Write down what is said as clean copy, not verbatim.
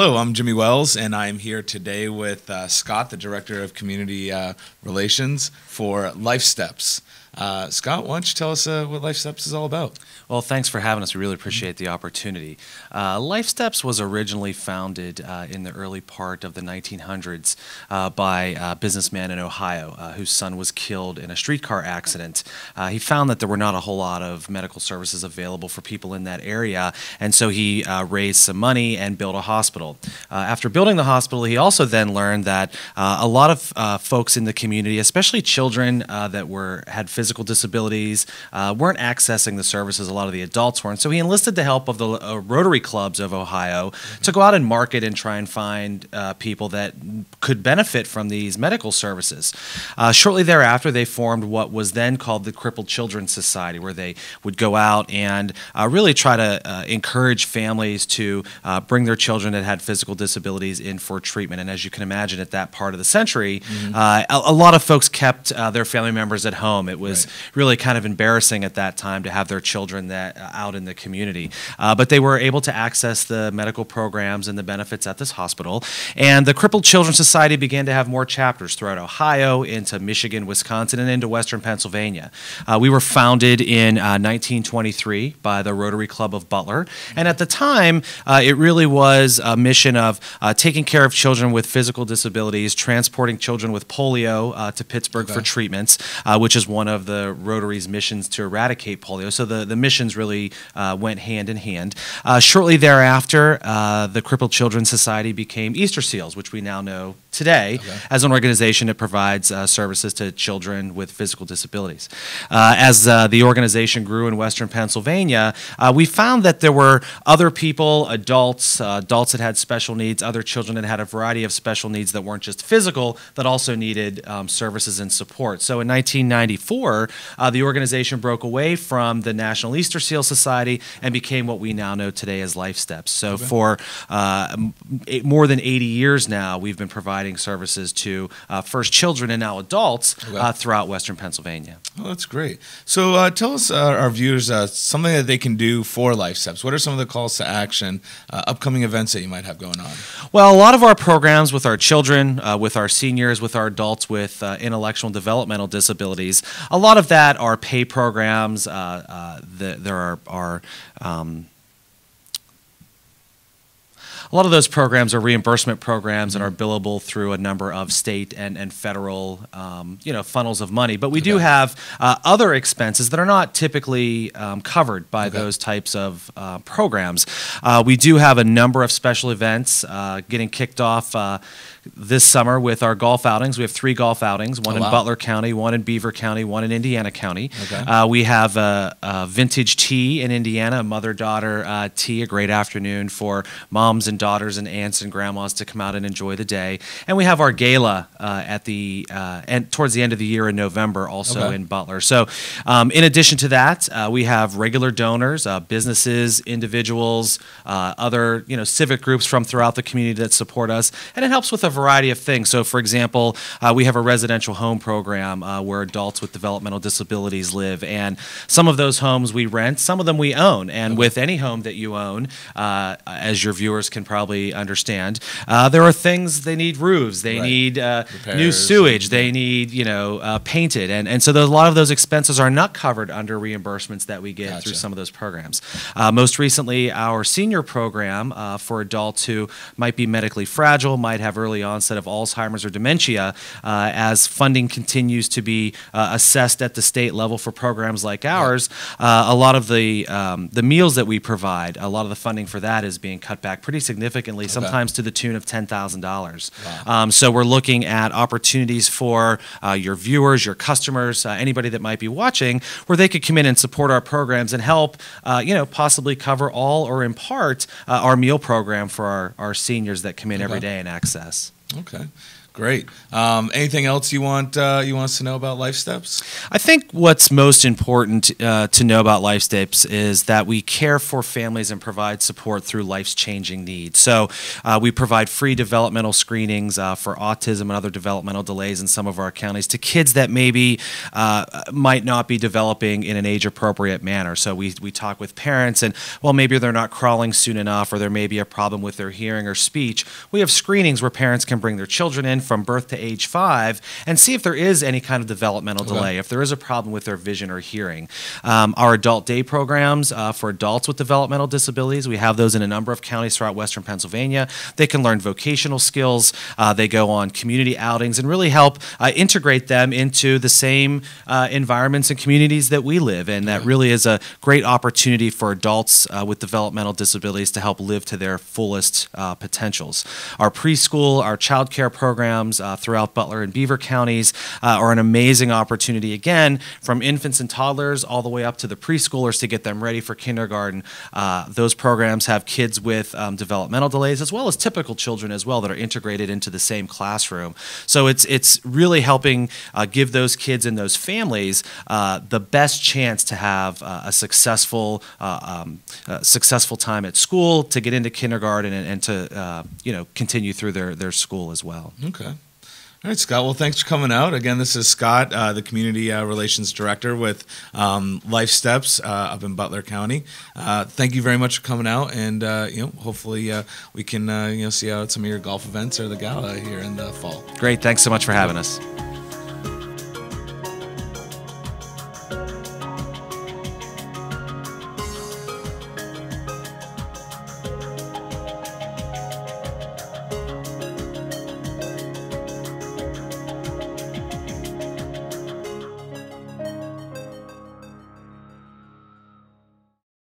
Hello, I'm Jimmy Wells, and I'm here today with Scott, the Director of Community Relations for LifeSteps. Scott, why don't you tell us what LifeSteps is all about? Well, thanks for having us. We really appreciate the opportunity. LifeSteps was originally founded in the early part of the 1900s by a businessman in Ohio whose son was killed in a streetcar accident. He found that there were not a whole lot of medical services available for people in that area, and so he raised some money and built a hospital. After building the hospital, he also then learned that a lot of folks in the community, especially children that had physical disabilities, weren't accessing the services a lot of the adults weren't. So he enlisted the help of the Rotary Clubs of Ohio to go out and market and try and find people that could benefit from these medical services. Shortly thereafter, they formed what was then called the Crippled Children's Society, where they would go out and really try to encourage families to bring their children that had physical disabilities in for treatment. And as you can imagine, at that part of the century, a lot of folks kept their family members at home. It was really kind of embarrassing at that time to have their children out in the community. But they were able to access the medical programs and the benefits at this hospital. And the Crippled Children's Society began to have more chapters throughout Ohio, into Michigan, Wisconsin, and into Western Pennsylvania. We were founded in 1923 by the Rotary Club of Butler. And at the time, it really was a mission of taking care of children with physical disabilities, transporting children with polio to Pittsburgh for treatments, which is one of the Rotary's missions to eradicate polio. So the missions really went hand in hand. Shortly thereafter, the Crippled Children's Society became Easter Seals, which we now know today as an organization that provides services to children with physical disabilities. As the organization grew in Western Pennsylvania, we found that there were other people, adults that had special needs, other children that had a variety of special needs that weren't just physical, that also needed services and support. So in 1994, the organization broke away from the National Easter Seal Society and became what we now know today as LifeSteps. So for more than 80 years now, we've been providing services to first children and now adults throughout Western Pennsylvania. Oh, that's great. So tell us, our viewers, something that they can do for LifeSteps. What are some of the calls to action, upcoming events that you might have going on? Well, a lot of our programs with our children, with our seniors, with our adults with intellectual and developmental disabilities, a lot of that are pay programs. There are a lot of those programs are reimbursement programs and are billable through a number of state and federal, funnels of money. But we do have other expenses that are not typically covered by those types of programs. We do have a number of special events getting kicked off this summer with our golf outings. We have 3 golf outings, one in Butler County, one in Beaver County, one in Indiana County. We have a vintage tea in Indiana, a mother-daughter tea, a great afternoon for moms and daughters and aunts and grandmas to come out and enjoy the day. And we have our gala at the towards the end of the year in November, also in Butler. So in addition to that, we have regular donors, businesses, individuals, other civic groups from throughout the community that support us, and it helps with a variety of things. So for example, we have a residential home program where adults with developmental disabilities live, and some of those homes we rent, some of them we own. And with any home that you own, as your viewers can probably understand, there are things they need: roofs, they need new sewage, they need painted, and so a lot of those expenses are not covered under reimbursements that we get through some of those programs. Most recently, our senior program for adults who might be medically fragile, might have early onset of Alzheimer's or dementia, as funding continues to be assessed at the state level for programs like ours, a lot of the meals that we provide, a lot of the funding for that is being cut back pretty significantly, sometimes to the tune of $10,000. So we're looking at opportunities for your viewers, your customers, anybody that might be watching, where they could come in and support our programs and help, possibly cover all or in part our meal program for our seniors that come in every day and access. Okay. Great. Anything else you want us to know about LifeSteps? I think what's most important to know about LifeSteps is that we care for families and provide support through life's changing needs. So we provide free developmental screenings for autism and other developmental delays in some of our counties to kids that maybe might not be developing in an age-appropriate manner. So we talk with parents, and well, maybe they're not crawling soon enough, or there may be a problem with their hearing or speech. We have screenings where parents can bring their children in from birth to age 5 and see if there is any kind of developmental delay, if there is a problem with their vision or hearing. Our adult day programs for adults with developmental disabilities, we have those in a number of counties throughout Western Pennsylvania. They can learn vocational skills. They go on community outings and really help integrate them into the same environments and communities that we live in. That really is a great opportunity for adults with developmental disabilities to help live to their fullest potentials. Our preschool, our child care programs throughout Butler and Beaver counties are an amazing opportunity, again, from infants and toddlers all the way up to the preschoolers to get them ready for kindergarten. Those programs have kids with developmental delays as well as typical children as well that are integrated into the same classroom. So it's really helping give those kids and those families the best chance to have a successful time at school, to get into kindergarten and to continue through their school as well. Okay. All right, Scott. Well, thanks for coming out. Again, this is Scott, the Community Relations Director with LifeSteps up in Butler County. Thank you very much for coming out, and hopefully we can see you out at some of your golf events or the gala here in the fall. Great. Thanks so much for having us.